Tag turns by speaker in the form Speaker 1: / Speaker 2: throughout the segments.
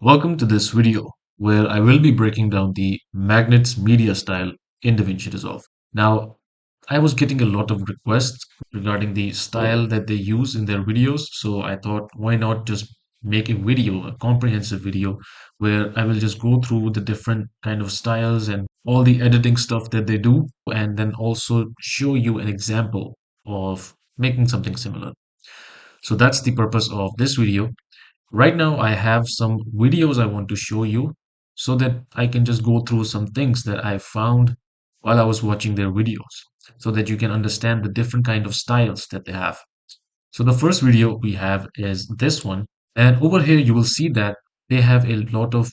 Speaker 1: Welcome to this video where I will be breaking down the Magnates Media style in DaVinci Resolve. Now, I was getting a lot of requests regarding the style that they use in their videos, so I thought why not just make a video, a comprehensive video where I will just go through the different kind of styles and all the editing stuff that they do and then also show you an example of making something similar. So that's the purpose of this video. Right now, I have some videos I want to show you so that I can just go through some things that I found while I was watching their videos so that you can understand the different kind of styles that they have. So the first video we have is this one. And over here, you will see that they have a lot of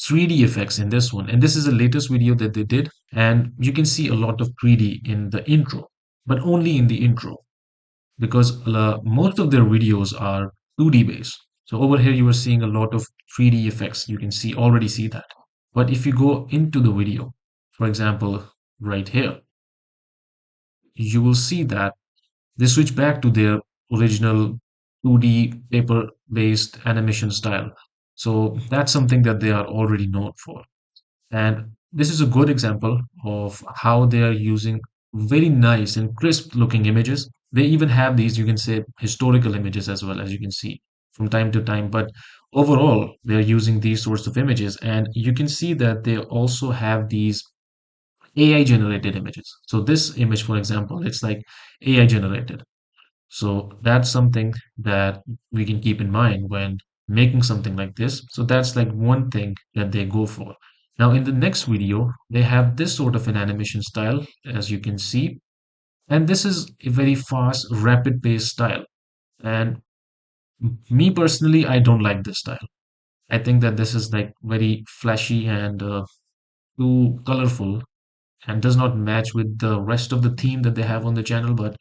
Speaker 1: 3D effects in this one. And this is the latest video that they did. And you can see a lot of 3D in the intro, but only in the intro because most of their videos are 2D based. So over here you are seeing a lot of 3D effects. You can already see that. But if you go into the video, for example, right here, you will see that they switch back to their original 2D paper based animation style. So that's something that they are already known for. And this is a good example of how they are using very nice and crisp looking images. They even have these, you can say, historical images as well, as you can see from time to time. But overall, they're using these sorts of images. And you can see that they also have these AI generated images. So this image, for example, it's like AI generated. So that's something that we can keep in mind when making something like this. So that's like one thing that they go for. Now in the next video, they have this sort of an animation style, as you can see. And this is a very fast, rapid paced style. And me personally, I don't like this style. I think that this is like very flashy and too colorful and does not match with the rest of the theme that they have on the channel. But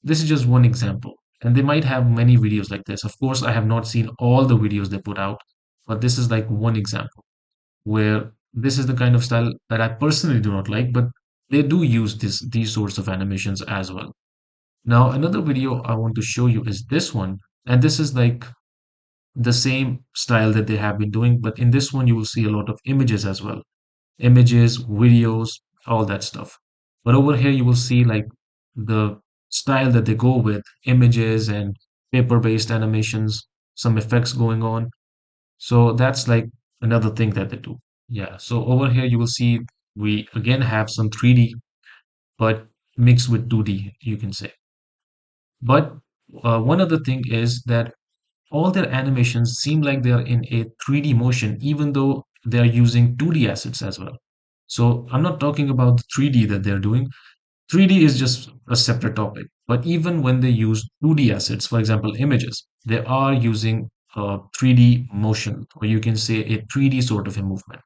Speaker 1: this is just one example, and they might have many videos like this. Of course, I have not seen all the videos they put out, but this is like one example where this is the kind of style that I personally do not like, but they do use these sorts of animations as well. Now, another video I want to show you is this one, and this is like the same style that they have been doing, but in this one you will see a lot of images as well. Images, videos, all that stuff. But over here you will see like the style that they go with, images and paper-based animations, some effects going on. So that's like another thing that they do. Yeah, so over here you will see we again have some 3D, but mixed with 2D, you can say. But one other thing is that all their animations seem like they are in a 3D motion, even though they are using 2D assets as well. So I'm not talking about the 3D that they're doing. 3D is just a separate topic. But even when they use 2D assets, for example, images, they are using 3D motion, or you can say a 3D sort of a movement.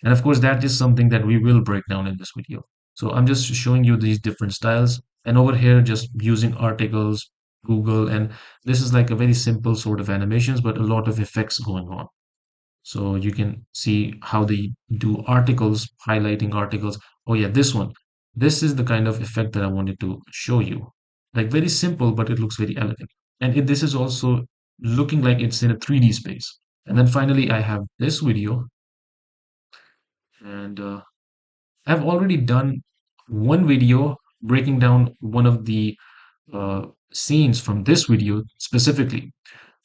Speaker 1: And of course, that is something that we will break down in this video. So I'm just showing you these different styles. And over here, just using articles, Google, and this is like a very simple sort of animations, but a lot of effects going on. So you can see how they do articles, highlighting articles. Oh yeah, this one. This is the kind of effect that I wanted to show you. Like very simple, but it looks very elegant. And this is also looking like it's in a 3D space. And then finally, I have this video, and I've already done one video breaking down one of the uh, scenes from this video specifically.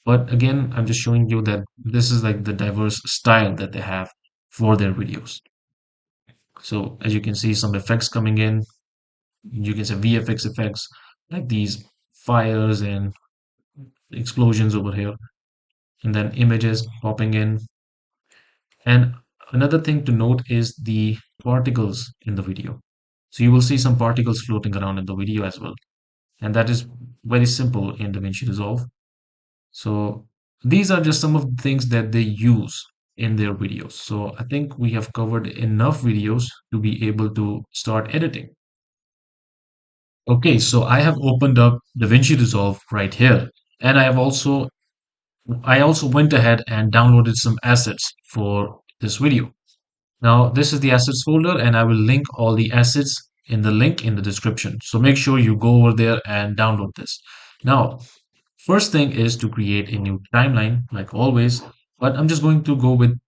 Speaker 1: But again, I'm just showing you that this is like the diverse style that they have for their videos. So as you can see, some effects coming in, you can say VFX effects, like these fires and explosions over here, and then images popping in. And another thing to note is the particles in the video. So you will see some particles floating around in the video as well. And that is very simple in DaVinci Resolve. So these are just some of the things that they use in their videos. So I think we have covered enough videos to be able to start editing. Okay, so I have opened up DaVinci Resolve right here. And I also went ahead and downloaded some assets for this video. Now, this is the assets folder, and I will link all the assets in the link in the description. So make sure you go over there and download this. Now, first thing is to create a new timeline, like always. but I'm just going to go with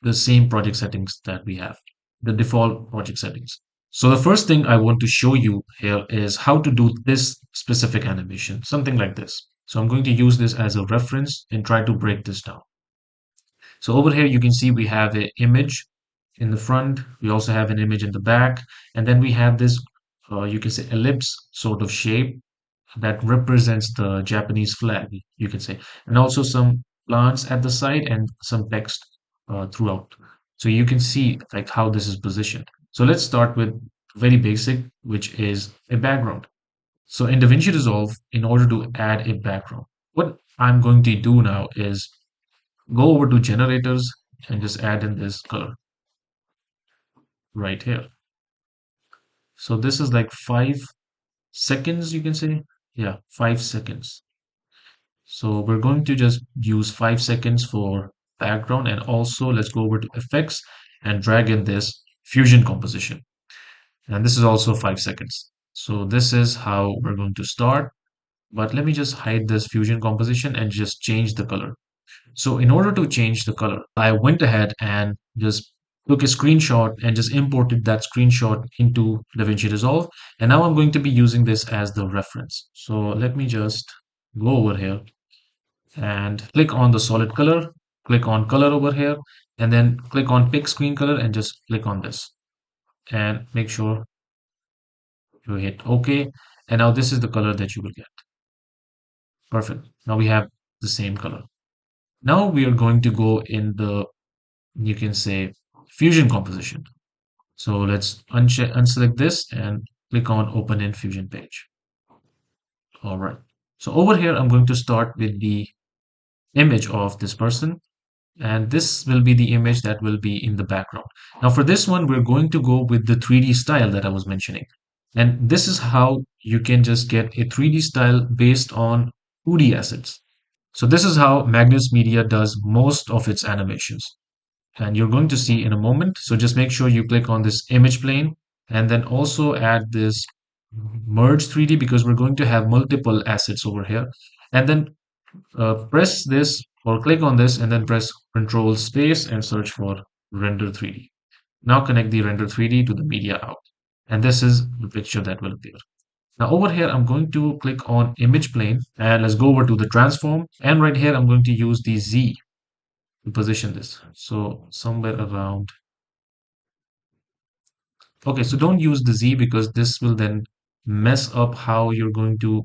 Speaker 1: the same project settings that we have, the default project settings. So the first thing I want to show you here is how to do this specific animation, something like this. So I'm going to use this as a reference and try to break this down. So over here, you can see we have an image in the front. We also have an image in the back. And then we have this, you can say ellipse sort of shape that represents the Japanese flag, you can say. And also some plants at the side and some text throughout. So you can see like how this is positioned. So let's start with very basic, which is a background. So in DaVinci Resolve, in order to add a background, what I'm going to do now is go over to generators and just add in this color right here. So this is like 5 seconds, you can say. Yeah, 5 seconds. So we're going to just use 5 seconds for background, and also let's go over to effects and drag in this fusion composition. And this is also 5 seconds. So this is how we're going to start. But let me just hide this fusion composition and just change the color. So in order to change the color, I went ahead and just took a screenshot and just imported that screenshot into DaVinci Resolve. And now I'm going to be using this as the reference. So let me just go over here and click on the solid color, click on color over here, and then click on pick screen color and just click on this and make sure you hit OK. And now this is the color that you will get. Perfect. Now we have the same color. Now we are going to go in the, you can say, fusion composition. So let's unselect this and click on open in fusion page. All right. So over here, I'm going to start with the image of this person, and this will be the image that will be in the background. Now for this one, we're going to go with the 3D style that I was mentioning. And this is how you can just get a 3D style based on 2D assets. So this is how Magnates Media does most of its animations. And you're going to see in a moment. So just make sure you click on this image plane and then also add this merge 3D because we're going to have multiple assets over here. And then press this or click on this and then press Control Space and search for render 3D. Now connect the render 3D to the media out. And this is the picture that will appear. Now over here, I'm going to click on image plane and let's go over to the transform. And right here, I'm going to use the Z to position this. So somewhere around. Okay, so don't use the Z because this will then mess up how you're going to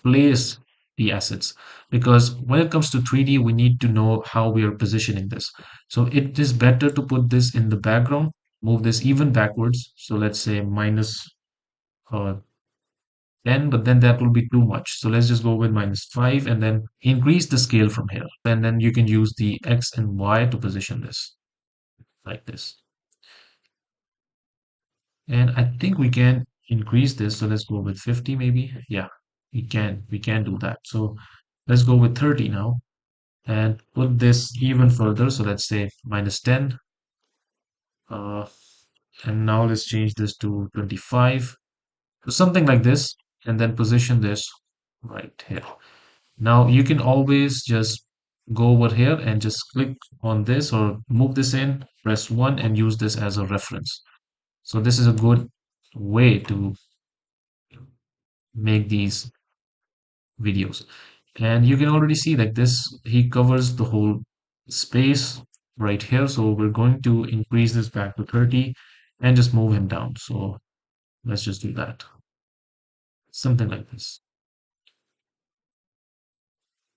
Speaker 1: place the assets. Because when it comes to 3D, we need to know how we are positioning this. So it is better to put this in the background, move this even backwards. So let's say minus uh, 10, but then that will be too much. So let's just go with -5 and then increase the scale from here. And then you can use the X and Y to position this like this. And I think we can increase this. So let's go with 50 maybe. Yeah, we can do that. So let's go with 30 now and put this even further. So let's say -10. Uh, and now let's change this to 25. So something like this, and then position this right here. Now you can always just go over here and just click on this or move this in, press 1 and use this as a reference. So this is a good way to make these videos. And you can already see that this, he covers the whole space right here. So we're going to increase this back to 30 and just move him down. So let's just do that. Something like this.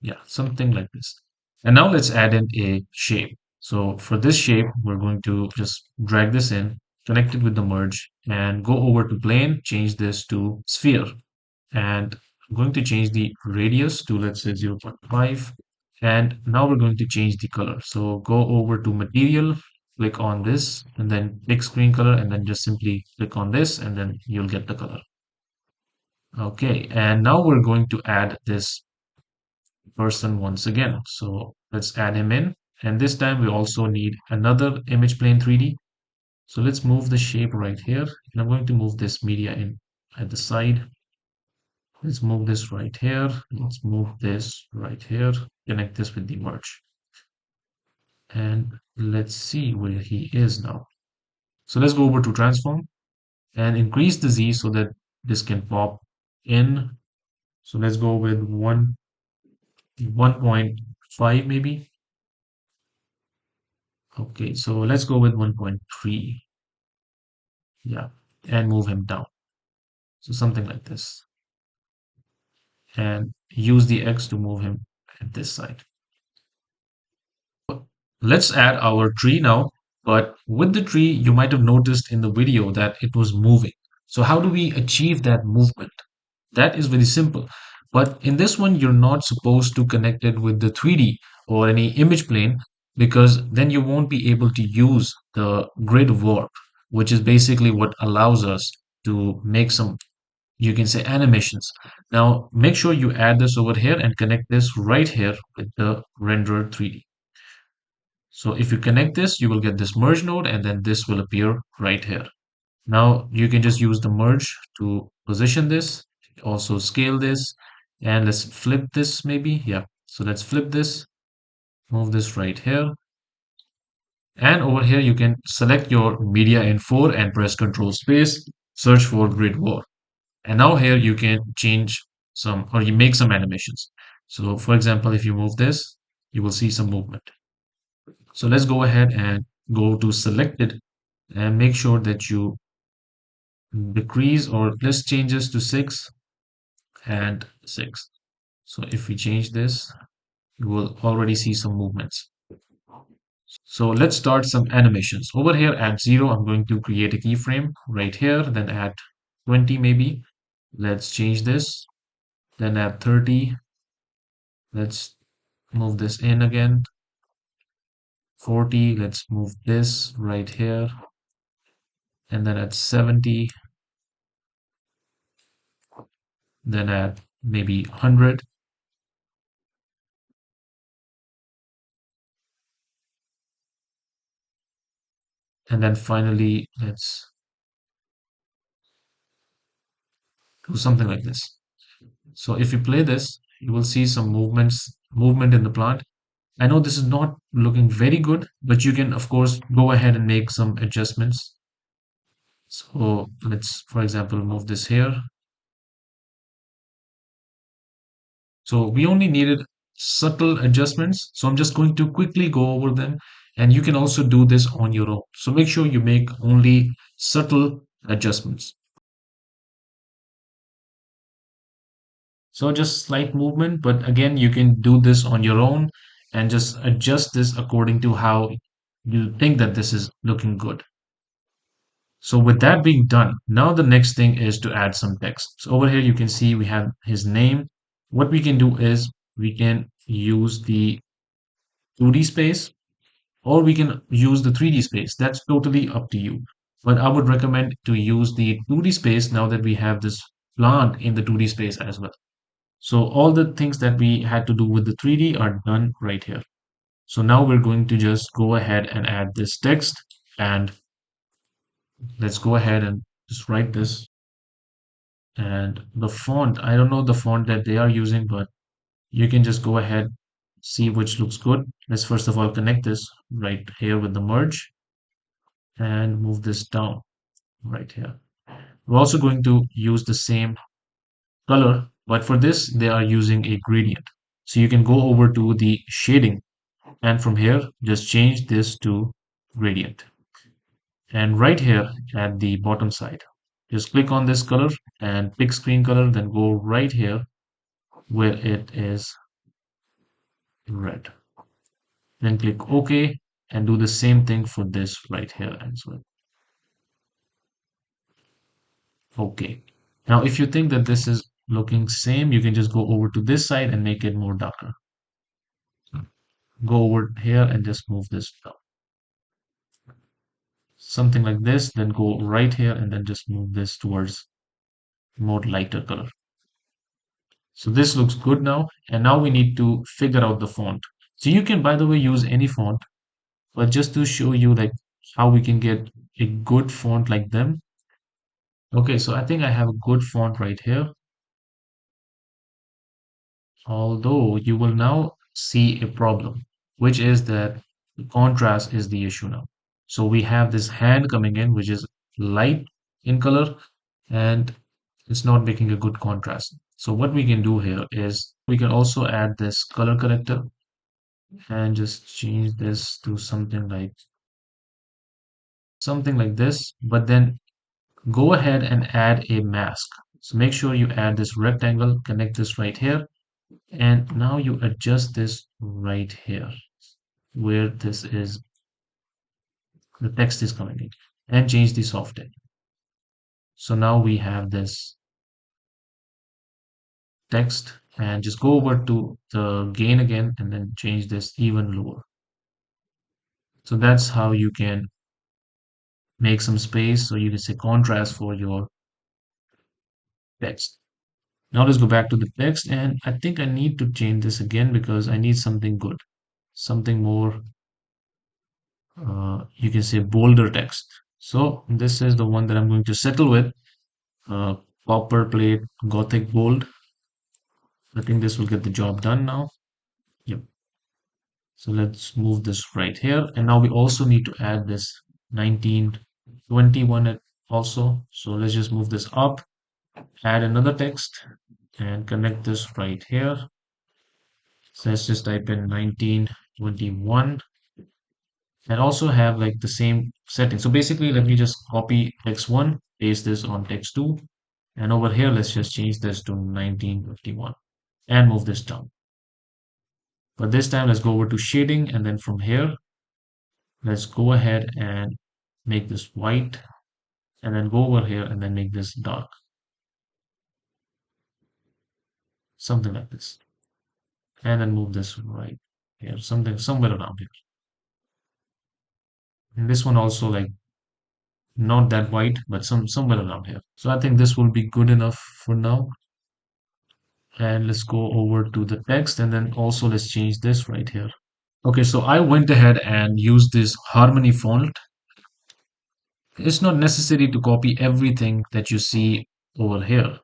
Speaker 1: Yeah, something like this. And now let's add in a shape. So for this shape, we're going to just drag this in, connect it with the merge, and go over to plane, change this to sphere. And I'm going to change the radius to, let's say, 0.5. And now we're going to change the color. So go over to material, click on this, and then pick screen color, and then just simply click on this, and then you'll get the color. Okay, and now we're going to add this person once again. So let's add him in. And this time we also need another image plane 3D. So let's move the shape right here. And I'm going to move this media in at the side. Let's move this right here. Let's move this right here. Connect this with the merge. And let's see where he is now. So let's go over to transform and increase the Z so that this can pop in. So let's go with 1.5 maybe. Okay, so let's go with 1.3. Yeah, and move him down. So something like this. And use the X to move him at this side. Let's add our tree now. But with the tree, you might have noticed in the video that it was moving. So how do we achieve that movement? That is very simple. But in this one, you're not supposed to connect it with the 3D or any image plane because then you won't be able to use the grid warp, which is basically what allows us to make some, you can say, animations. Now, make sure you add this over here and connect this right here with the renderer 3D. So if you connect this, you will get this merge node and then this will appear right here. Now you can just use the merge to position this, also scale this, and let's flip this maybe. Yeah, so let's flip this, move this right here. And over here, you can select your media in 4 and press Control Space, search for grid war. And now here you can change some, or you make some animations. So for example, if you move this, you will see some movement. So let's go ahead and go to selected and make sure that you decrease, or let's change this to 6 and 6. So if we change this, you will already see some movements. So let's start some animations. Over here at 0, I'm going to create a keyframe right here, then at 20 maybe. Let's change this. Then at 30, let's move this in again. 40, let's move this right here. And then at 70, then at maybe 100. And then finally, let's do something like this. So if you play this, you will see some movement in the plant. I know this is not looking very good, but you can, of course, go ahead and make some adjustments. So let's, for example, move this here. So we only needed subtle adjustments. So I'm just going to quickly go over them. And you can also do this on your own. So make sure you make only subtle adjustments. So just slight movement, but again, you can do this on your own and just adjust this according to how you think that this is looking good. So with that being done, now the next thing is to add some text. So over here, you can see we have his name. What we can do is we can use the 2D space or we can use the 3D space. That's totally up to you. But I would recommend to use the 2D space now that we have this plant in the 2D space as well. So all the things that we had to do with the 3D are done right here. So now we're going to just go ahead and add this text, and let's go ahead and just write this. And the font, I don't know the font that they are using, but you can just go ahead, see which looks good. Let's first of all connect this right here with the merge and move this down right here. We're also going to use the same color, but for this, they are using a gradient. So you can go over to the shading and from here, just change this to gradient. And right here at the bottom side, just click on this color and pick screen color, then go right here where it is red. Then click OK and do the same thing for this right here as well. Okay. Now, if you think that this is looking same, you can just go over to this side and make it more darker. Go over here and just move this down. Something like this, then go right here and then just move this towards more lighter color. So this looks good now. And now we need to figure out the font. So you can, by the way, use any font, but just to show you like how we can get a good font like them. Okay, so I think I have a good font right here. Although you will now see a problem, which is that The contrast is the issue now. So we have this hand coming in, which is light in color, and it's not making a good contrast. So what we can do here is we can also add this color corrector and just change this to something like this, but then go ahead and add a mask. So make sure you add this rectangle, connect this right here, and now you adjust this right here where this is the text is coming in, and change the soften. So now we have this text, and just go over to the gain again and then change this even lower. So that's how you can make some space, so you can say contrast for your text. Now let's go back to the text, and I think I need to change this again because I need something good, something more, you can say bolder text. So this is the one that I'm going to settle with, uh, copper plate Gothic bold. I think this will get the job done now. Yep. So let's move this right here. And now we also need to add this 1921 also. So let's just move this up, add another text and connect this right here. So let's just type in 1921 and also have like the same setting. So basically, let me just copy text one, paste this on text two. And over here, let's just change this to 1951 and move this down. But this time, let's go over to shading. And then from here, let's go ahead and make this white and then go over here and then make this dark. Something like this. And then move this right here, something somewhere around here. And this one also like not that white, but somewhere around here. So I think this will be good enough for now. And let's go over to the text and then also let's change this right here. Okay, so I went ahead and used this harmony font. It's not necessary to copy everything that you see over here.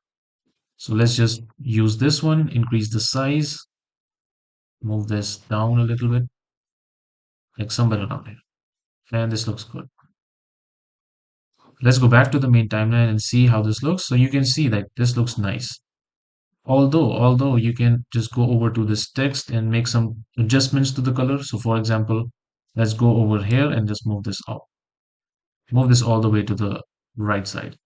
Speaker 1: So let's just use this one, increase the size, move this down a little bit, like somewhere around here. And this looks good. Let's go back to the main timeline and see how this looks. So you can see that this looks nice. Although you can just go over to this text and make some adjustments to the color. So for example, let's go over here and just move this up. Move this all the way to the right side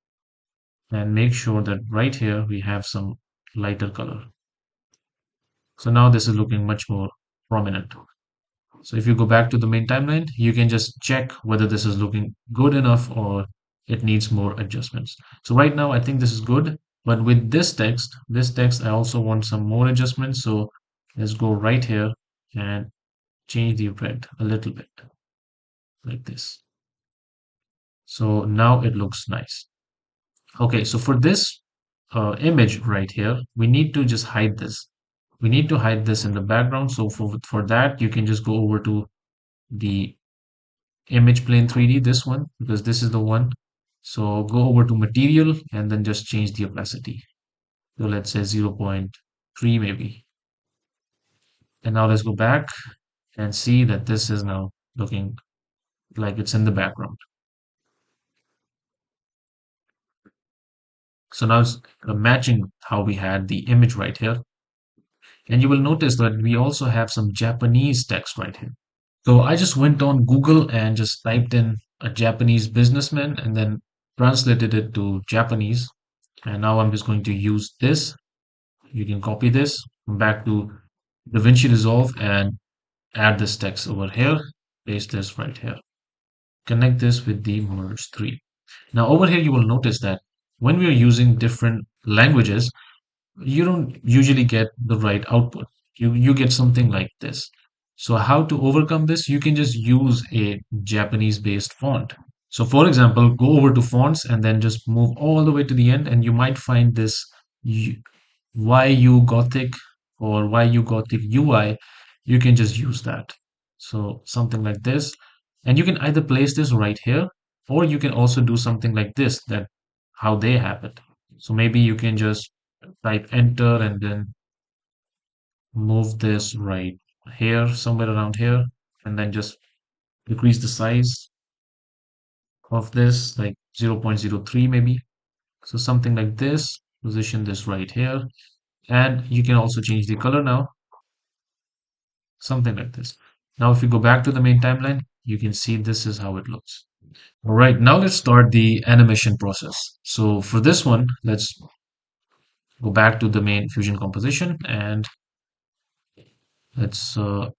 Speaker 1: and make sure that right here we have some lighter color. So now this is looking much more prominent. So if you go back to the main timeline, you can just check whether this is looking good enough or it needs more adjustments. So right now, I think this is good. But with this text, I also want some more adjustments. So let's go right here and change the red a little bit like this. So now it looks nice. Okay, so for this image right here, we need to just hide this. We need to hide this in the background. So for that, you can just go over to the image plane 3D, this one, because this is the one. So go over to material and then just change the opacity. So let's say 0.3 maybe. And now let's go back and see that this is now looking like it's in the background. So now it's matching how we had the image right here. And you will notice that we also have some Japanese text right here. So I just went on Google and just typed in a Japanese businessman and then translated it to Japanese. And now I'm just going to use this. You can copy this, come back to DaVinci Resolve and add this text over here, paste this right here. Connect this with the merge 3. Now over here you will notice that when we are using different languages, you don't usually get the right output. You get something like this. So how to overcome this? You can just use a Japanese based font. So for example, go over to fonts and then just move all the way to the end and you might find this YU Gothic or YU Gothic UI. You can just use that. So something like this. And you can either place this right here or you can also do something like this, that how they have it. So maybe you can just type enter and then move this right here, somewhere around here, and then just decrease the size of this like 0.03 maybe. So something like this, position this right here. And you can also change the color now, something like this. Now, if you go back to the main timeline, you can see this is how it looks. All right, now let's start the animation process. So for this one, let's go back to the main Fusion composition and let's start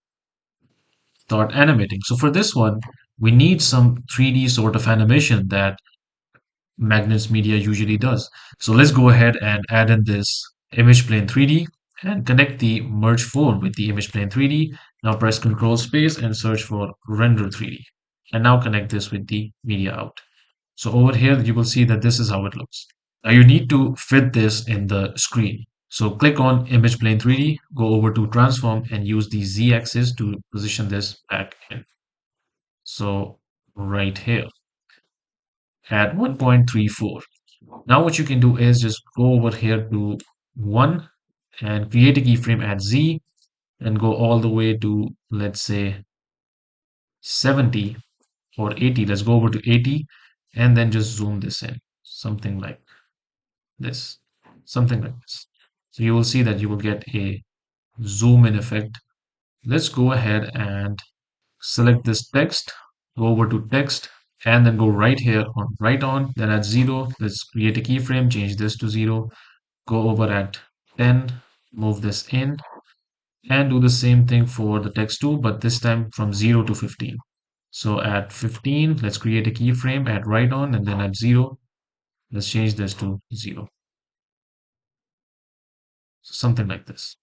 Speaker 1: animating. So for this one, we need some 3D sort of animation that Magnates Media usually does. So let's go ahead and add in this image plane 3D and connect the merge 4 with the image plane 3D. Now press Control Space and search for render 3D. And now connect this with the media out. So over here, you will see that this is how it looks. Now you need to fit this in the screen. So click on image plane 3D, go over to transform and use the Z axis to position this back in. So right here at 1.34. Now what you can do is just go over here to 1 and create a keyframe at Z and go all the way to, let's say, 70 or 80. Let's go over to 80 and then just zoom this in, something like this, something like this. So you will see that you will get a zoom in effect. Let's go ahead and select this text, go over to text, and then go right here on right on, then at 0, let's create a keyframe, change this to 0, go over at 10, move this in, and do the same thing for the text too, but this time from 0 to 15. So at 15, let's create a keyframe at right on, and then at 0, let's change this to 0. So something like this.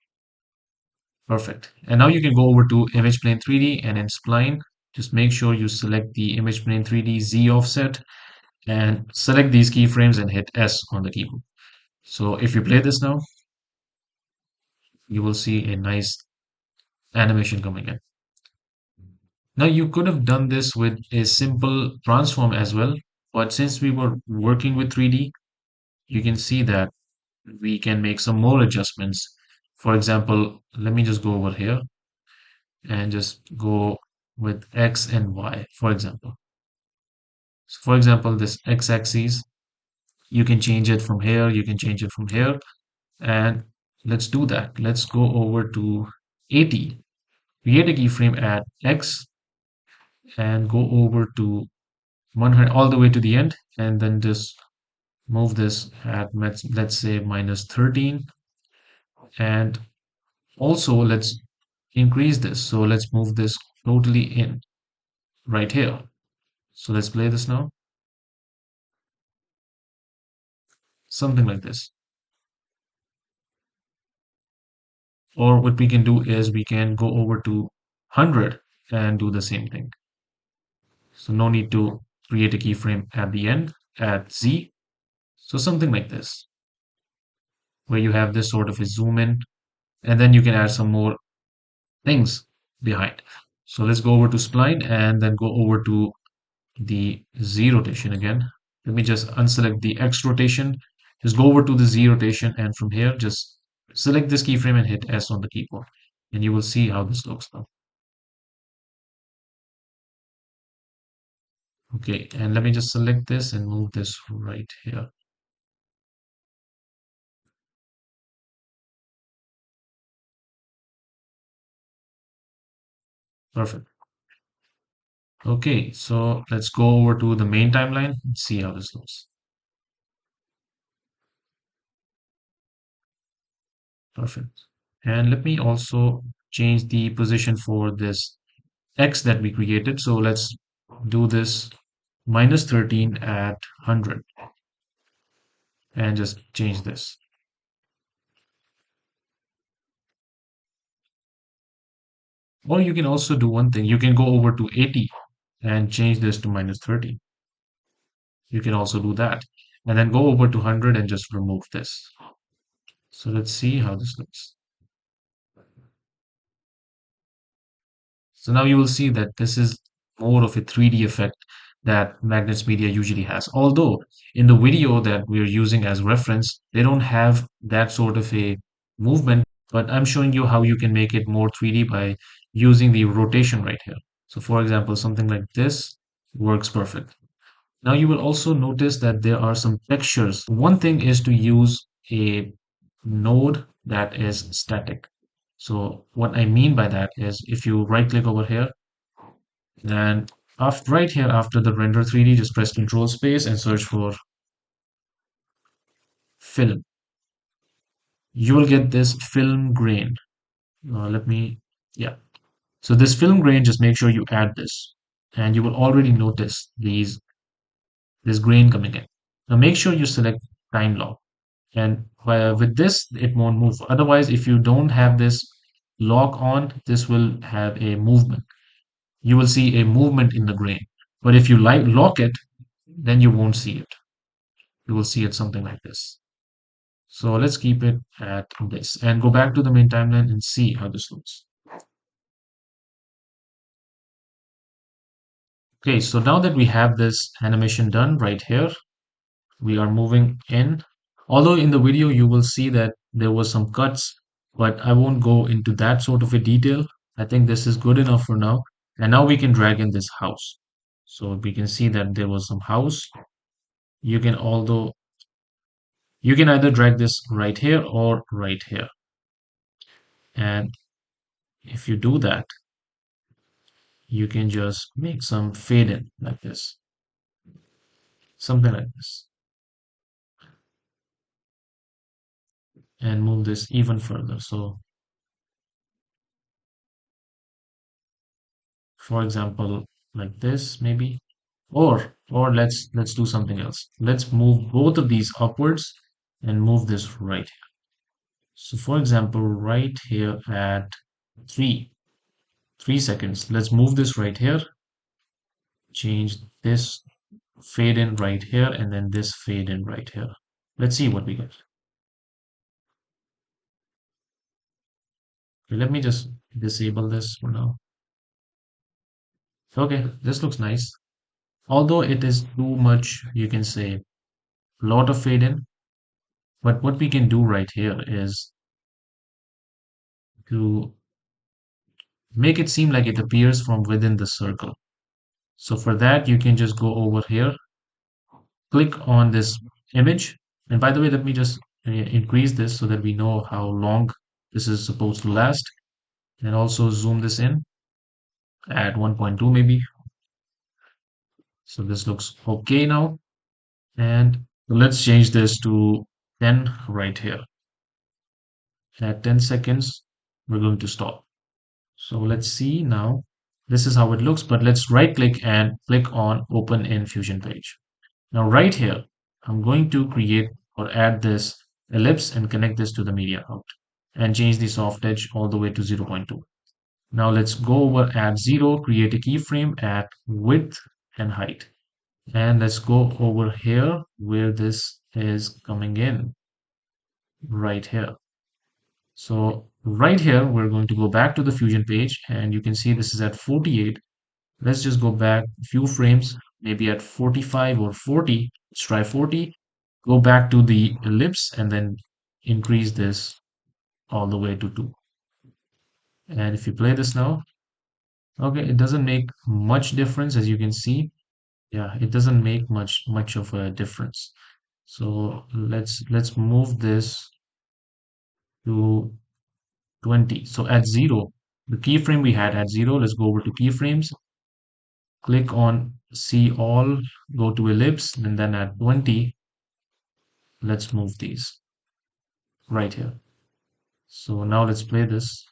Speaker 1: Perfect. And now you can go over to image plane 3D and in spline, just make sure you select the image plane 3D Z offset and select these keyframes and hit S on the keyboard. So if you play this now, you will see a nice animation coming in. Now you could have done this with a simple transform as well, but since we were working with 3D, you can see that we can make some more adjustments. For example, let me just go over here and just go with X and Y, for example. So for example, this X axis, you can change it from here, you can change it from here, and let's do that. Let's go over to 80, create a keyframe at X and go over to 100 all the way to the end, and then just move this at let's say minus 13, and also let's increase this. So let's move this totally in right here. So let's play this now, something like this. Or what we can do is we can go over to 100 and do the same thing. So no need to create a keyframe at the end at Z. So something like this, where you have this sort of a zoom in, and then you can add some more things behind. So let's go over to spline and then go over to the Z rotation again. Let me just unselect the X rotation. Just go over to the Z rotation and from here just select this keyframe and hit S on the keyboard. And you will see how this looks now. Okay, and let me just select this and move this right here. Perfect. Okay, so let's go over to the main timeline and see how this looks. Perfect. And let me also change the position for this X that we created. So let's do this minus 13 at 100 and just change this. Or you can also do one thing. You can go over to 80 and change this to minus 13. You can also do that. And then go over to 100 and just remove this. So let's see how this looks. So now you will see that this is more of a 3D effect that Magnates Media usually has. Although in the video that we're using as reference, they don't have that sort of a movement, but I'm showing you how you can make it more 3D by using the rotation right here. So for example, something like this works perfect. Now you will also notice that there are some textures. One thing is to use a node that is static. So what I mean by that is if you right click over here and after, right here after the render 3D, just press Control space and search for film. You will get this film grain. Let me, yeah. So this film grain, just make sure you add this and you will already notice this grain coming in. Now make sure you select time lock. And with this, it won't move. Otherwise, if you don't have this lock on, this will have a movement. You will see a movement in the grain. But if you lock it, then you won't see it. You will see it something like this. So let's keep it at this and go back to the main timeline and see how this looks. Okay, so now that we have this animation done right here, we are moving in. Although in the video you will see that there was some cuts, but I won't go into that sort of a detail. I think this is good enough for now. And now we can drag in this house. So we can see that there was some house. You can although you can either drag this right here or right here. And if you do that, you can just make some fade in like this, something like this, and move this even further. So for example, like this maybe, or let's do something else. Let's move both of these upwards and move this right here. So for example, right here at 3 seconds, let's move this right here, change this fade in right here, and then this fade in right here. Let's see what we get. Okay, let me just disable this for now. Okay, this looks nice. Although it is too much, you can say a lot of fade in, but what we can do right here is to make it seem like it appears from within the circle. So for that, you can just go over here, click on this image. And by the way, let me just increase this so that we know how long this is supposed to last. And also zoom this in at 1.2 maybe. So this looks okay now. And let's change this to 10 right here. At 10 seconds, we're going to stop. So let's see now. This is how it looks, but let's right click and click on open in Fusion page. Now right here, I'm going to create or add this ellipse and connect this to the media out and change the soft edge all the way to 0.2. Now let's go over at 0, create a keyframe at width and height. And let's go over here where this is coming in right here. So right here, we're going to go back to the Fusion page and you can see this is at 48. Let's just go back a few frames, maybe at 45 or 40. Let's try 40. Go back to the ellipse and then increase this all the way to 2. And if you play this now, okay, it doesn't make much difference as you can see. Yeah, it doesn't make much of a difference. So let's move this to 20. So at 0, the keyframe we had at 0, let's go over to keyframes, click on see all, go to ellipse, and then at 20, let's move these right here. So now let's play this.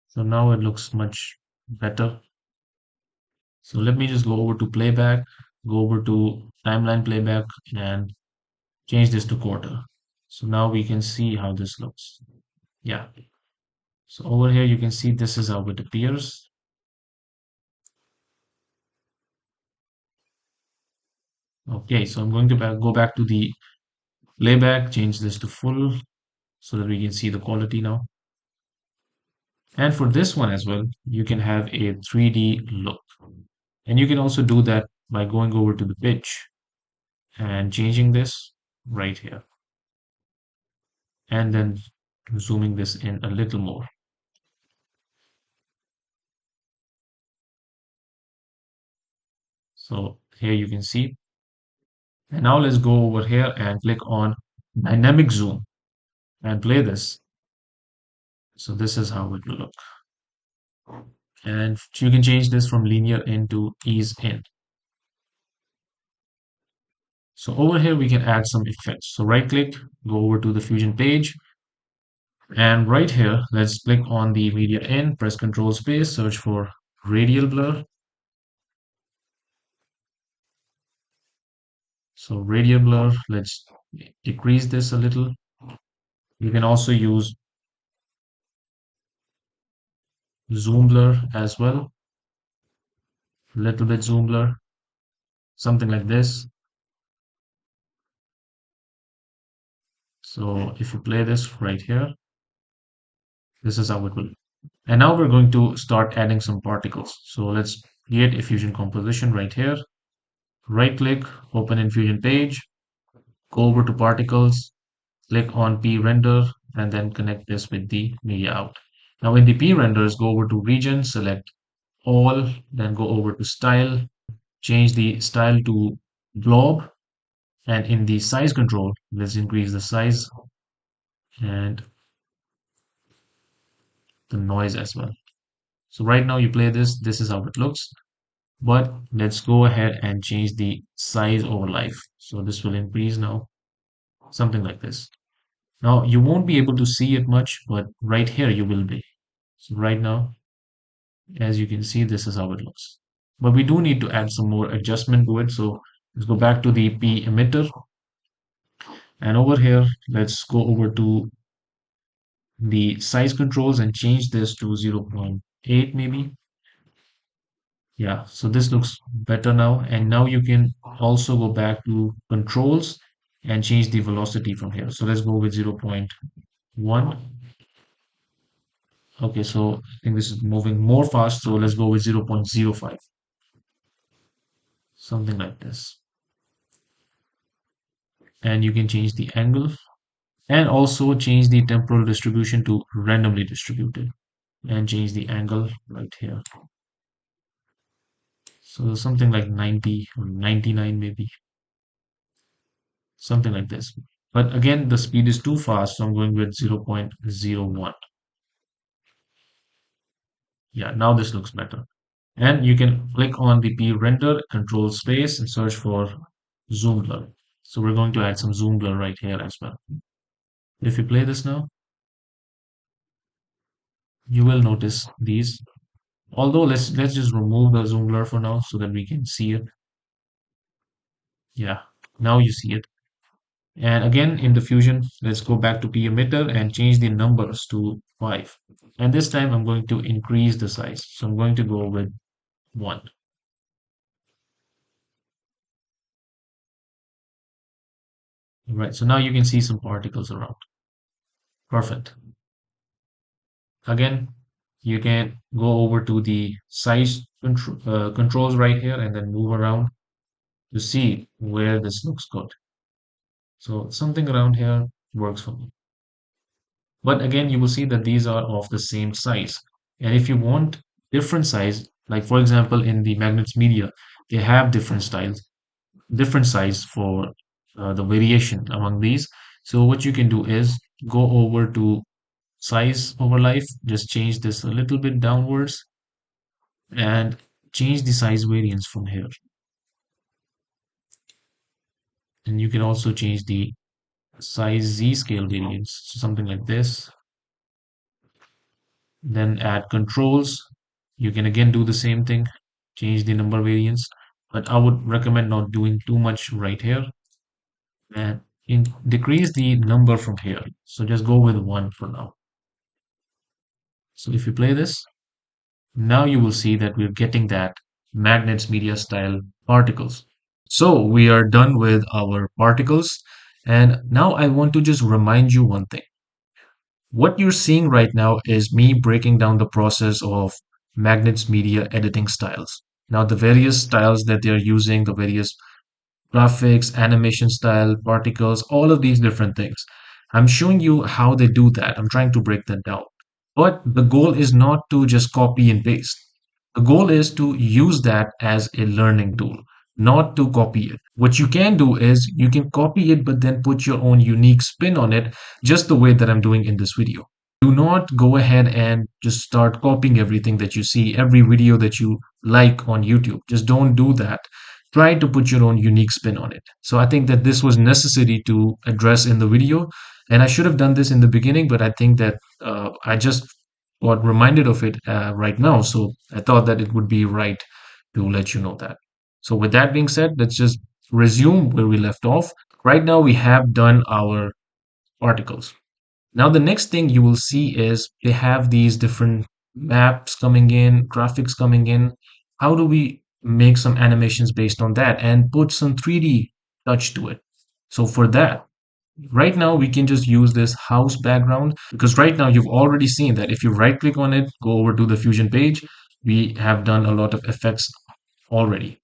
Speaker 1: So now it looks much better. So let me just go over to playback, go over to timeline playback and change this to quarter. So now we can see how this looks. Yeah. So over here you can see this is how it appears. Okay, so I'm going to go back to the playback, change this to full so that we can see the quality now. And for this one as well, you can have a 3D look. And you can also do that by going over to the pitch and changing this right here. And then zooming this in a little more. So here you can see. And now let's go over here and click on dynamic zoom and play this. So this is how it will look. And you can change this from linear in to ease in. So over here we can add some effects. So right click, go over to the Fusion page, and right here let's click on the media in, press Control space, search for radial blur. So radial blur, let's decrease this a little. You can also use zoom blur as well, a little bit zoom blur, something like this. So if you play this right here, this is how it will. And now we're going to start adding some particles. So let's create a Fusion composition right here. Right click, open in Fusion page, go over to particles, click on P render, and then connect this with the media out. Now in the P renders, go over to region, select all, then go over to style, change the style to blob, and in the size control, let's increase the size and the noise as well. So right now you play this, this is how it looks. But let's go ahead and change the size over life. So this will increase now, something like this. Now you won't be able to see it much, but right here you will be. So right now, as you can see, this is how it looks. But we do need to add some more adjustment to it. So let's go back to the P emitter. And over here, let's go over to the size controls and change this to 0.8 maybe. Yeah, so this looks better now. And now you can also go back to controls and change the velocity from here. So let's go with 0.1. Okay, so I think this is moving more fast. So let's go with 0.05, something like this. And you can change the angle and also change the temporal distribution to randomly distributed and change the angle right here. So something like 90 or 99 maybe, something like this. But again, the speed is too fast, so I'm going with 0.01. Yeah, now this looks better. And you can click on the P render, control space, and search for zoom blur. So we're going to add some zoom blur right here as well. If you play this now, you will notice these. Although let's just remove the zoom blur for now so that we can see it. Yeah, now you see it. And again, in the Fusion, let's go back to P emitter and change the numbers to 5. And this time I'm going to increase the size. So I'm going to go with 1. Right, so now you can see some particles around. Perfect. Again, you can go over to the size controls right here and then move around to see where this looks good. So something around here works for me. But again, you will see that these are of the same size. And if you want different size, like for example, in the Magnates Media, they have different styles, different size for the variation among these. So what you can do is go over to size over life, just change this a little bit downwards and change the size variance from here. And you can also change the size Z scale variance, so something like this. Then add controls. You can again do the same thing, change the number variance, but I would recommend not doing too much right here and decrease the number from here. So just go with 1 for now. So if you play this, now you will see that we're getting that Magnates Media style particles. So we are done with our particles. And now I want to just remind you one thing. What you're seeing right now is me breaking down the process of Magnates Media editing styles. Now, the various styles that they're using, the various graphics, animation style, particles, all of these different things. I'm showing you how they do that. I'm trying to break that down. But the goal is not to just copy and paste. The goal is to use that as a learning tool. not to copy it. What you can do is you can copy it, but then put your own unique spin on it, just the way that I'm doing in this video. Do not go ahead and just start copying everything that you see, every video that you like on YouTube. Just don't do that. Try to put your own unique spin on it. So I think that this was necessary to address in the video. And I should have done this in the beginning, but I think that I just got reminded of it right now. So I thought that it would be right to let you know that. So with that being said, let's just resume where we left off. Right now we have done our articles. Now the next thing you will see is they have these different maps coming in, graphics coming in. How do we make some animations based on that and put some 3D touch to it? So for that, right now we can just use this house background, because right now you've already seen that if you right click on it, go over to the Fusion page, we have done a lot of effects already.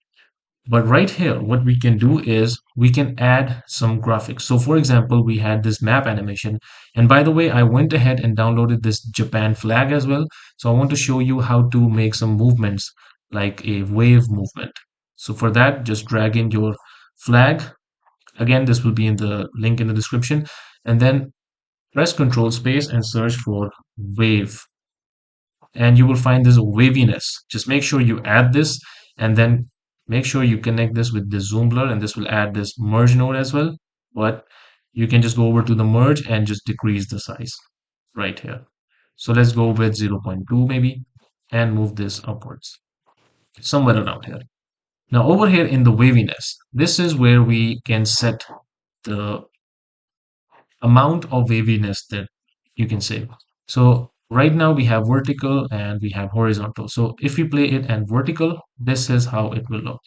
Speaker 1: But right here, what we can do is we can add some graphics. So for example, we had this map animation. And by the way, I went ahead and downloaded this Japan flag as well. So I want to show you how to make some movements like a wave movement. So for that, just drag in your flag. Again, this will be in the link in the description. And then press Control Space and search for wave, and you will find this waviness. Just make sure you add this, and then make sure you connect this with the zoom blur, and this will add this merge node as well. But you can just go over to the merge and just decrease the size right here. So let's go with 0.2 maybe and move this upwards somewhere around here. Now over here in the waviness, this is where we can set the amount of waviness that you can save. So right now we have vertical and we have horizontal. So if we play it at vertical, this is how it will look.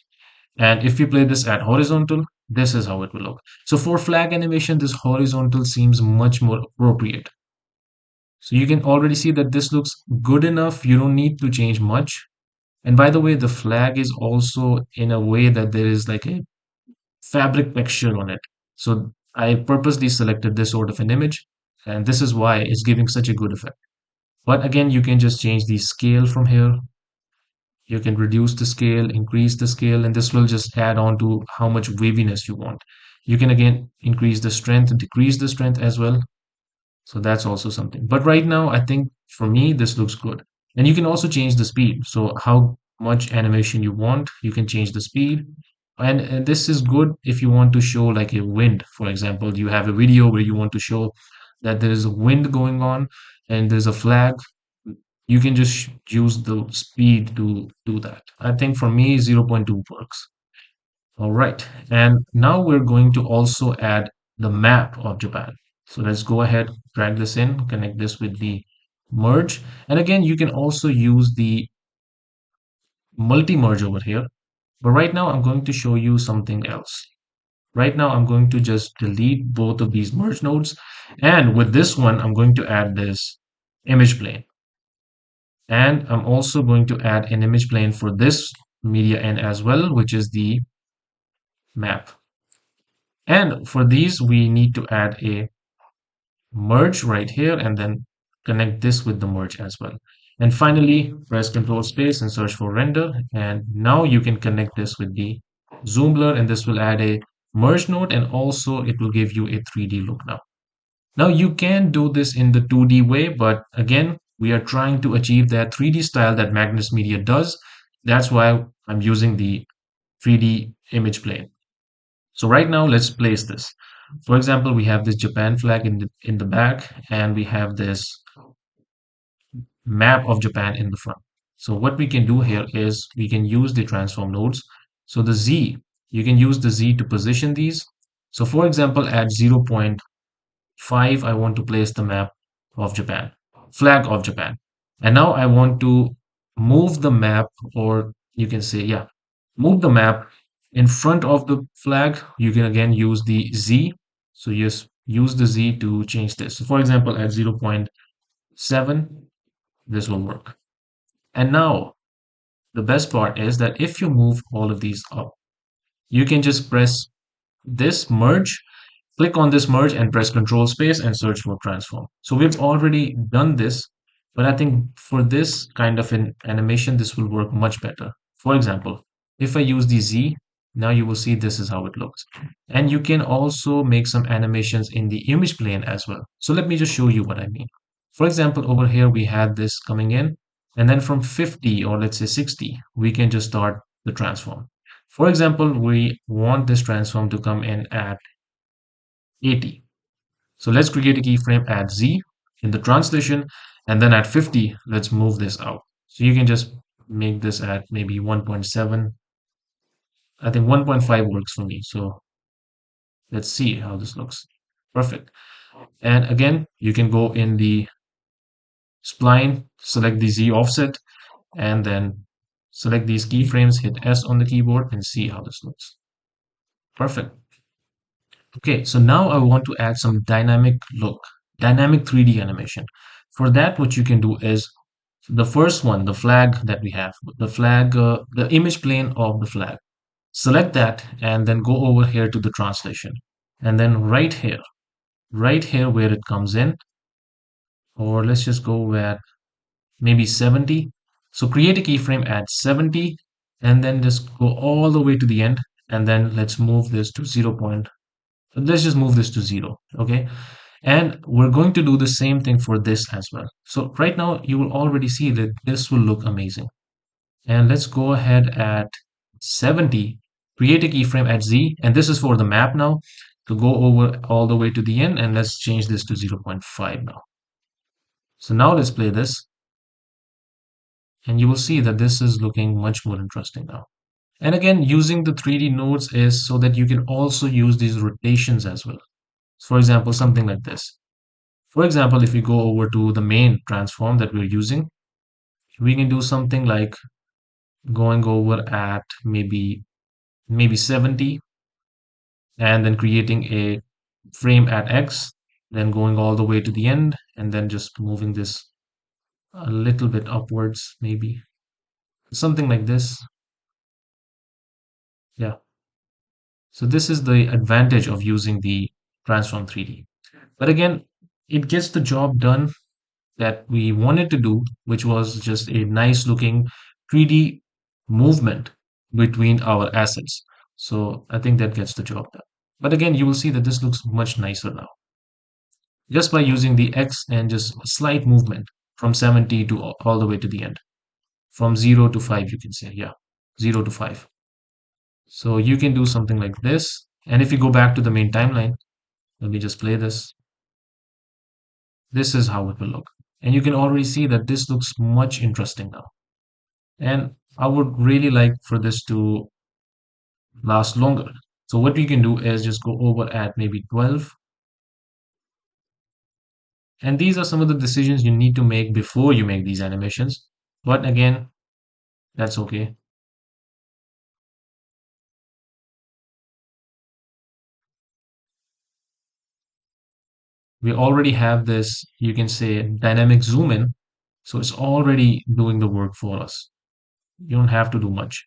Speaker 1: And if we play this at horizontal, this is how it will look. So for flag animation, this horizontal seems much more appropriate. So you can already see that this looks good enough. You don't need to change much. And by the way, the flag is also in a way that there is like a fabric texture on it. So I purposely selected this sort of an image, and this is why it's giving such a good effect. But again, you can just change the scale from here. You can reduce the scale, increase the scale, and this will just add on to how much waviness you want. You can again increase the strength, decrease the strength as well. So that's also something. But right now, I think for me, this looks good. And you can also change the speed. So how much animation you want, you can change the speed. And this is good if you want to show like a wind. For example, you have a video where you want to show that there is a wind going on and there's a flag. You can just use the speed to do that. I think for me, 0.2 works. All right, and now we're going to also add the map of Japan. So let's go ahead, drag this in, connect this with the merge. And again, you can also use the multi-merge over here. But right now, I'm going to show you something else. Right now, I'm going to just delete both of these merge nodes. And with this one, I'm going to add this image plane. And I'm also going to add an image plane for this media end as well, which is the map. And for these, we need to add a merge right here and then connect this with the merge as well. And finally, press Control Space and search for render. And now you can connect this with the zoom blur, and this will add a merge node, and also it will give you a 3D look now. Now you can do this in the 2D way, but again, we are trying to achieve that 3D style that Magnates Media does. That's why I'm using the 3D image plane. So right now, let's place this. For example, we have this Japan flag in the back, and we have this map of Japan in the front. So what we can do here is we can use the transform nodes. So the Z, you can use the Z to position these. So for example, at 0.5, I want to place the map of Japan, flag of Japan. And now I want to move the map, or you can say, yeah, move the map in front of the flag. You can again use the Z. So just use the Z to change this. So for example, at 0.7, this will work. And now the best part is that if you move all of these up, you can just press this merge, click on this merge and press Control Space and search for transform. So we've already done this, but I think for this kind of an animation, this will work much better. For example, if I use the Z, Now you will see this is how it looks. And you can also make some animations in the image plane as well. So let me just show you what I mean. For example, over here we had this coming in, and then from 50 or let's say 60, we can just start the transform. For example, we want this transform to come in at 80. So let's create a keyframe at Z in the translation, and then at 50, let's move this out. So you can just make this at maybe 1.7. I think 1.5 works for me. So let's see how this looks. Perfect. And again, you can go in the spline, select the Z offset, and then select these keyframes, hit S on the keyboard, and see how this looks. Perfect. Okay, so now I want to add some dynamic look, dynamic 3D animation. For that, what you can do is the first one, the flag that we have, the flag, the image plane of the flag. Select that and then go over here to the translation. And then right here where it comes in, or let's just go at maybe 70. So create a keyframe at 70 and then just go all the way to the end. And then let's move this to 0. Let's just move this to 0. Okay. And we're going to do the same thing for this as well. So right now you will already see that this will look amazing. And let's go ahead at 70, create a keyframe at Z, and this is for the map now. So go over all the way to the end and let's change this to 0.5 now. So now let's play this and you will see that this is looking much more interesting now. And again, using the 3D nodes is so that you can also use these rotations as well. For example, something like this. For example, if we go over to the main transform that we're using, we can do something like going over at maybe 70 and then creating a frame at X, then going all the way to the end and then just moving this a little bit upwards, maybe something like this. Yeah. So this is the advantage of using the Transform 3D. But again, it gets the job done that we wanted to do, which was just a nice looking 3D movement between our assets. So I think that gets the job done. But again, you will see that this looks much nicer now. Just by using the X and just a slight movement from 70 to all the way to the end. From 0 to 5, you can say, yeah, 0 to 5. So you can do something like this. And if you go back to the main timeline, let me just play this. This is how it will look. And you can already see that this looks much interesting now. And I would really like for this to last longer. So what we can do is just go over at maybe 12. And these are some of the decisions you need to make before you make these animations. But again, that's okay. We already have this, you can say, dynamic zoom in. So it's already doing the work for us. You don't have to do much.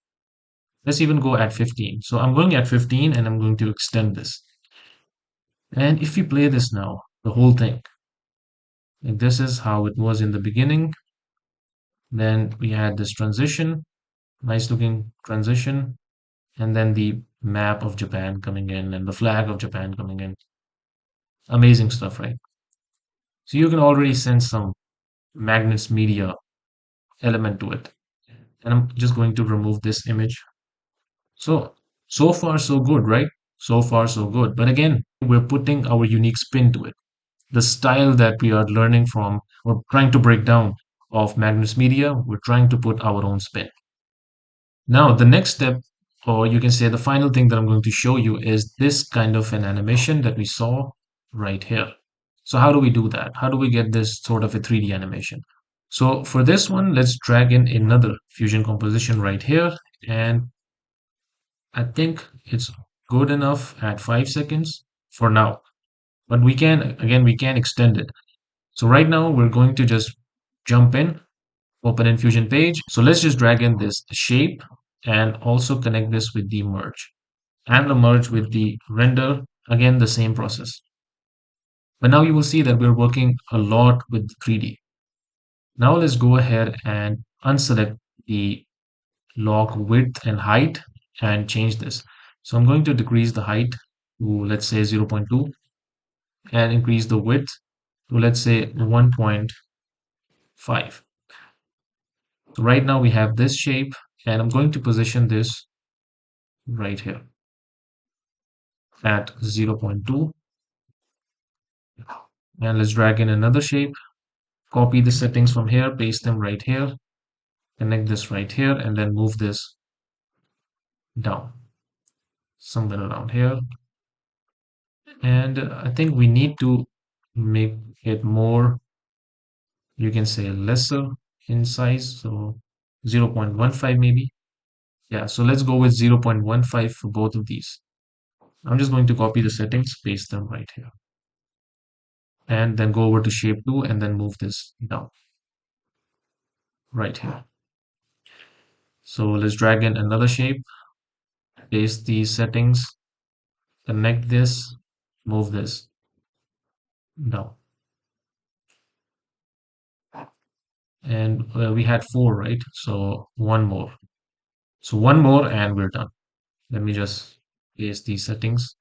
Speaker 1: Let's even go at 15. So I'm going at 15 and I'm going to extend this. And if we play this now, the whole thing, like this is how it was in the beginning. Then we had this transition, nice looking transition, and then the map of Japan coming in and the flag of Japan coming in. Amazing stuff, right? So you can already sense some Magnates Media element to it. And I'm just going to remove this image. So far so good, right? So far so good. But again, we're putting our unique spin to it. The style that we are learning from or trying to break down of Magnates Media, we're trying to put our own spin. Now, the next step, or you can say the final thing that I'm going to show you is this kind of an animation that we saw right here. So how do we do that? How do we get this sort of a 3D animation? So for this one, let's drag in another fusion composition right here. And I think it's good enough at 5 seconds for now. But we can, again, we can extend it. So right now we're going to just jump in, open in Fusion page. So let's just drag in this shape and also connect this with the merge and the merge with the render. Again, the same process. But now you will see that we're working a lot with 3D. Now let's go ahead and unselect the lock width and height and change this. So I'm going to decrease the height to, let's say, 0.2 and increase the width to, let's say, 1.5. So right now we have this shape, and I'm going to position this right here at 0.2. And let's drag in another shape, copy the settings from here, paste them right here, connect this right here, and then move this down somewhere around here. And I think we need to make it more, you can say, lesser in size, so 0.15 maybe. Yeah, so let's go with 0.15 for both of these. I'm just going to copy the settings, paste them right here, and then go over to shape 2 and then move this down right here. So let's drag in another shape, paste these settings, connect this, move this down. And we had 4, right? So one more. So one more and we're done. Let me just paste these settings.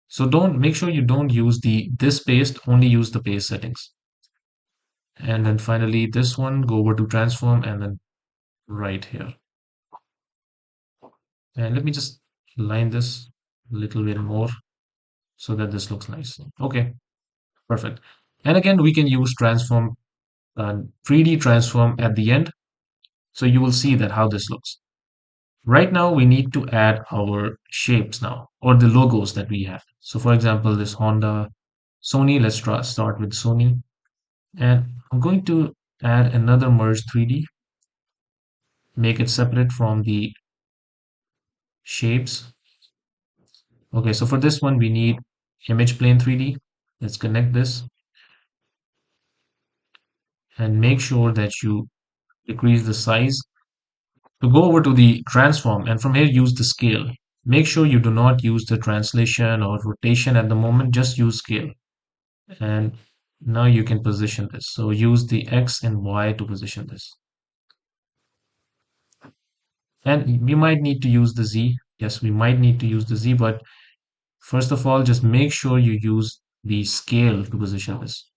Speaker 1: So don't make sure you don't use this paste, only use the paste settings. And then finally this one, go over to transform and then right here. And let me just line this a little bit more so that this looks nice. Okay, perfect. And again, we can use transform, 3D transform at the end. So you will see that how this looks. Right now, we need to add our shapes now, or the logos that we have. So for example, this Honda, Sony, let's start with Sony. And I'm going to add another merge 3D, make it separate from the shapes. Okay, so for this one, we need image plane 3D. Let's connect this and make sure that you decrease the size. To go over to the transform and from here use the scale. Make sure you do not use the translation or rotation at the moment, just use scale. And now you can position this. So use the X and Y to position this. And we might need to use the Z. Yes, we might need to use the Z, but first of all, just make sure you use the scale to position this.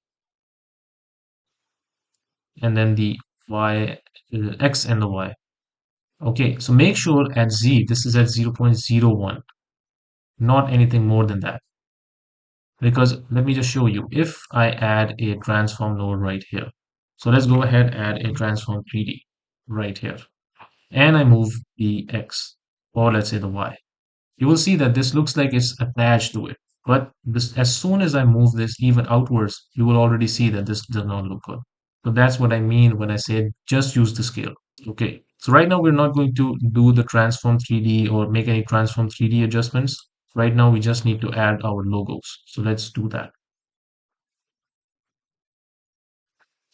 Speaker 1: And then the Y, X and the Y. Okay, so make sure at Z, this is at 0.01, not anything more than that. Because let me just show you, if I add a transform node right here. So let's go ahead, add a transform 3D right here. And I move the X, or let's say the Y. You will see that this looks like it's attached to it. But this, as soon as I move this even outwards, you will already see that this does not look good. So that's what I mean when I say just use the scale. Okay, so right now we're not going to do the transform 3D or make any transform 3D adjustments. Right now we just need to add our logos. So let's do that.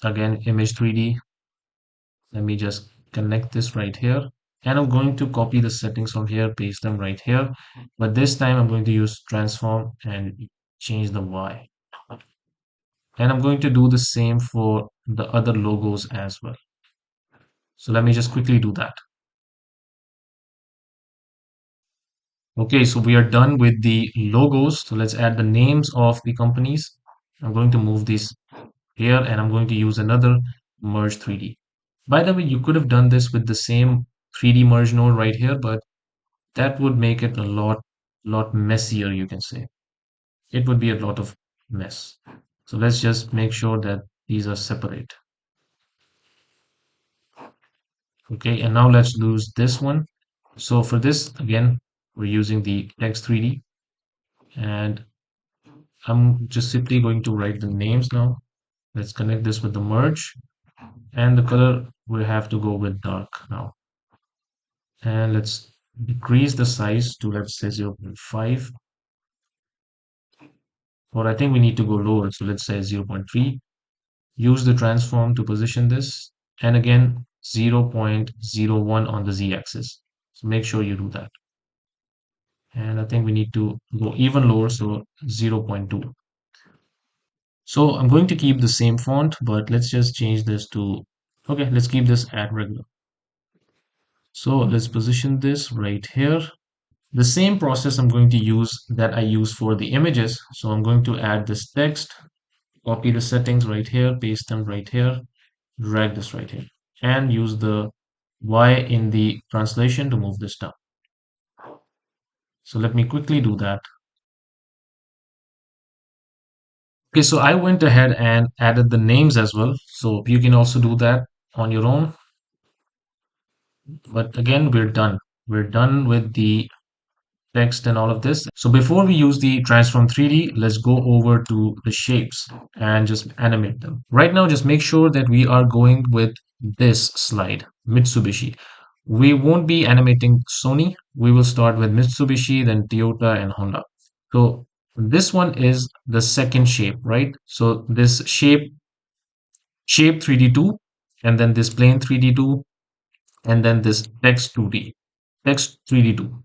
Speaker 1: Again, image 3D. Let me just connect this right here. And I'm going to copy the settings from here, paste them right here. But this time I'm going to use transform and change the Y. And I'm going to do the same for the other logos as well. So let me just quickly do that. Okay, so we are done with the logos. So let's add the names of the companies. I'm going to move this here and I'm going to use another merge 3D. By the way, you could have done this with the same 3D merge node right here, but that would make it a lot messier, you can say. It would be a lot of mess. So let's just make sure that these are separate. Okay, and now let's lose this one. So for this, again, we're using the text 3D and I'm just simply going to write the names now. Let's connect this with the merge and the color we have to go with dark now. And let's decrease the size to, let's say, 0.5, or I think we need to go lower, so let's say 0.3. Use the transform to position this, and again 0.01 on the z-axis, so make sure you do that. And I think we need to go even lower, so 0.2. So I'm going to keep the same font, but let's just change this to, okay, let's keep this at regular. So let's position this right here. The same process I'm going to use that I use for the images. So I'm going to add this text, copy the settings right here, paste them right here, drag this right here, and use the Y in the translation to move this down. So let me quickly do that. Okay, so I went ahead and added the names as well. So you can also do that on your own. But again, we're done. We're done with the text and all of this. So before we use the transform 3D, let's go over to the shapes and just animate them. Right now, just make sure that we are going with this slide, Mitsubishi. We won't be animating Sony. We will start with Mitsubishi, then Toyota and Honda. So this one is the second shape, right? So this shape 3D2, and then this plane 3D2, and then this text 2D, text 3D2.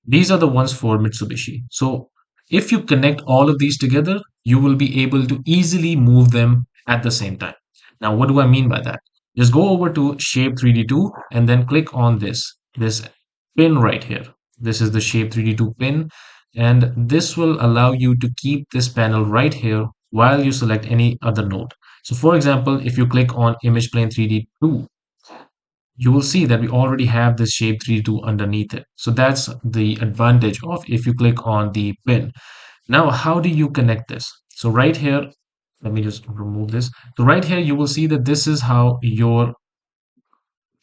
Speaker 1: These are the ones for Mitsubishi. So if you connect all of these together, you will be able to easily move them at the same time. Now, what do I mean by that? Just go over to Shape 3D2 and then click on this pin right here. This is the Shape 3D2 pin, and this will allow you to keep this panel right here while you select any other node. So for example, if you click on Image Plane 3D2, you will see that we already have this shape 3D2 underneath it. So that's the advantage of if you click on the pin. Now, how do you connect this? So right here, let me just remove this. So right here, you will see that this is how your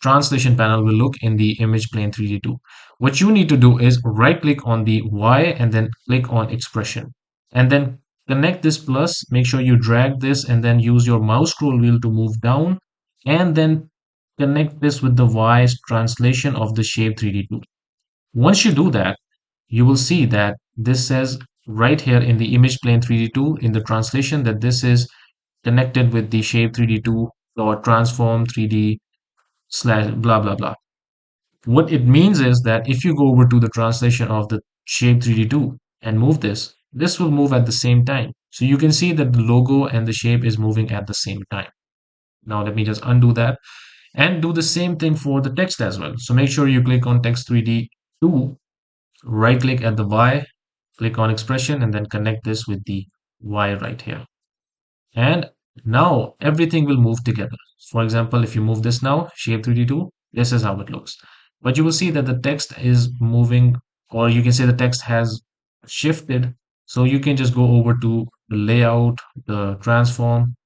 Speaker 1: translation panel will look in the image plane 3D2. What you need to do is right click on the Y and then click on expression. And then connect this plus, make sure you drag this and then use your mouse scroll wheel to move down. And then connect this with the Y's translation of the shape 3D2. Once you do that, you will see that this says right here in the image plane 3D2 in the translation that this is connected with the shape 3D2 or transform 3D slash blah blah blah. What it means is that if you go over to the translation of the shape 3D2 and move this will move at the same time. So you can see that the logo and the shape is moving at the same time. Now let me just undo that and do the same thing for the text as well. So make sure you click on text 3D2, right click at the Y, click on expression and then connect this with the Y right here. And now everything will move together. For example, if you move this now, shape 3D2, this is how it looks. But you will see that the text is moving, or you can say the text has shifted. So you can just go over to the layout, the transform.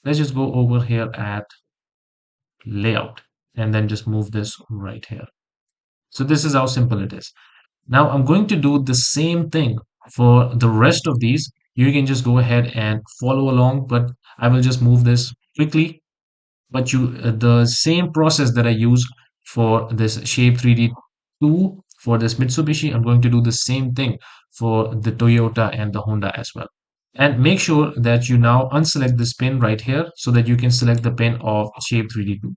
Speaker 1: Let's just go over here at layout and then just move this right here. So this is how simple it is. Now I'm going to do the same thing for the rest of these. You can just go ahead and follow along, but I will just move this quickly. But the same process that I use for this Shape 3D2 for this Mitsubishi, I'm going to do the same thing for the Toyota and the Honda as well. And make sure that you now unselect this pin right here so that you can select the pin of Shape 3D2.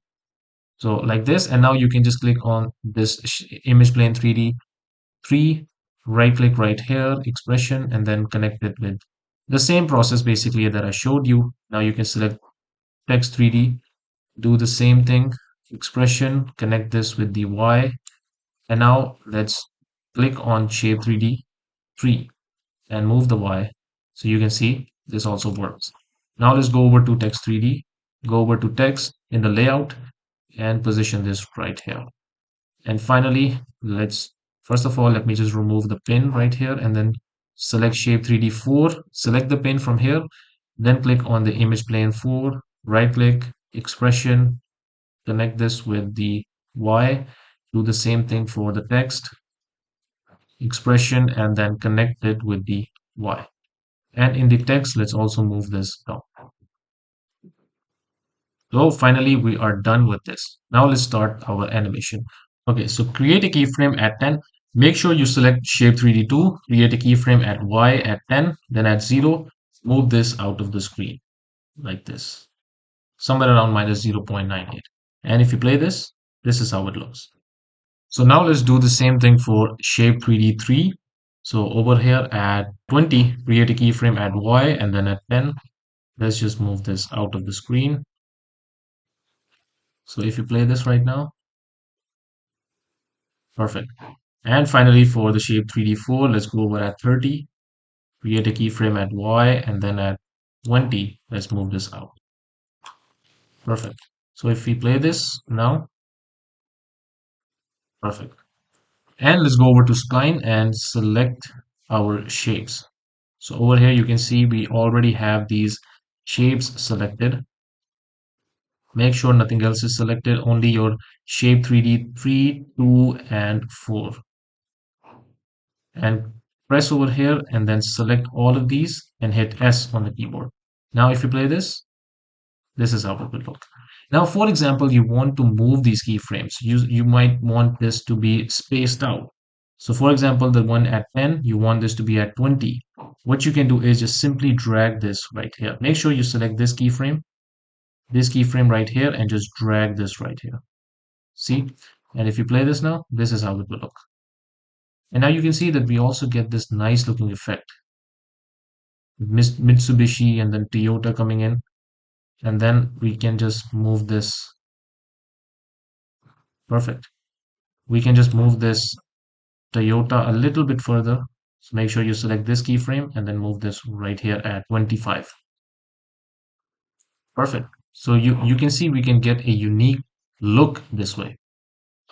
Speaker 1: So like this, and now you can just click on this image plane 3D 3, right click right here, expression, and then connect it with the same process basically that I showed you. Now you can select text 3D, do the same thing, expression, connect this with the Y, and now let's click on shape 3D 3 and move the Y. So you can see this also works. Now let's go over to text 3D, go over to text in the layout and position this right here. And finally, first of all, let me just remove the pin right here and then select shape 3D 4, select the pin from here, then click on the image plane 4, right click, expression, connect this with the Y, do the same thing for the text, expression, and then connect it with the Y. And in the text, let's also move this down. So finally, we are done with this. Now let's start our animation. Okay, so create a keyframe at 10. Make sure you select shape 3D2, create a keyframe at Y at 10, then at 0, move this out of the screen like this, somewhere around minus 0.98. And if you play this is how it looks. So now let's do the same thing for shape 3D3. So over here at 20, create a keyframe at Y and then at 10, let's just move this out of the screen. So if you play this right now, perfect. And finally, for the shape 3D4, let's go over at 30, create a keyframe at Y, and then at 20, let's move this out. Perfect. So if we play this now, perfect. And let's go over to spline and select our shapes. So over here, you can see we already have these shapes selected. Make sure nothing else is selected, only your shape 3D 3, 2, and 4. And press over here and then select all of these and hit S on the keyboard. Now, if you play this is how it will look. Now, for example, you want to move these keyframes. You might want this to be spaced out. So for example, the one at 10, you want this to be at 20. What you can do is just simply drag this right here. Make sure you select this keyframe right here, and just drag this right here. See? And if you play this now, this is how it will look. And now you can see that we also get this nice looking effect. Mitsubishi and then Toyota coming in. And then we can just move this. Perfect. We can just move this Toyota a little bit further. So make sure you select this keyframe and then move this right here at 25. Perfect. So you can see we can get a unique look this way.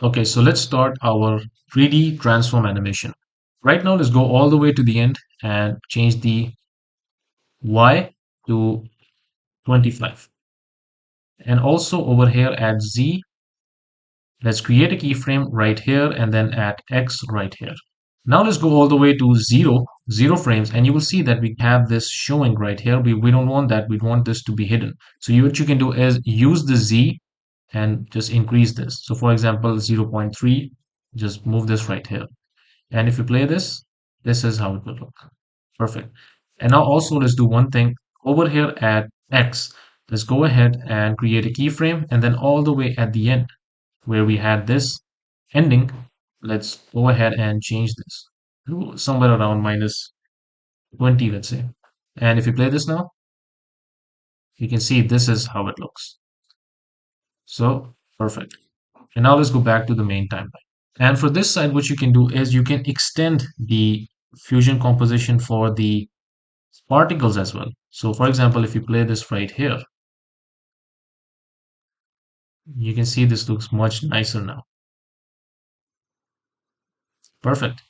Speaker 1: Okay, so let's start our 3D transform animation. Right now, let's go all the way to the end and change the Y to 25. And also over here at Z, let's create a keyframe right here and then at X right here. Now let's go all the way to zero frames, and you will see that we have this showing right here. We don't want that. We want this to be hidden. So what you can do is use the Z and just increase this. So for example, 0.3, just move this right here. And if you play this, this is how it will look. Perfect. And now also let's do one thing over here at X. Let's go ahead and create a keyframe, and then all the way at the end where we had this ending, let's go ahead and change this to somewhere around minus 20, let's say. And if you play this now, you can see this is how it looks. So perfect. And now let's go back to the main timeline. And for this side, what you can do is you can extend the fusion composition for the particles as well. So for example, if you play this right here, you can see this looks much nicer now. Perfect.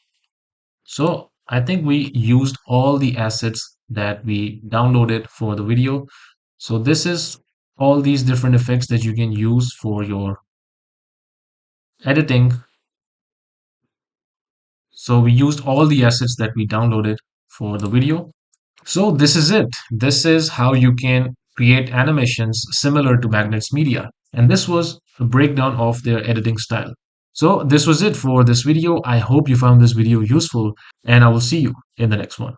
Speaker 1: So I think we used all the assets that we downloaded for the video. So this is all these different effects that you can use for your editing. So we used all the assets that we downloaded for the video. So this is it. This is how you can create animations similar to Magnates Media. And this was a breakdown of their editing style. So this was it for this video. I hope you found this video useful, and I will see you in the next one.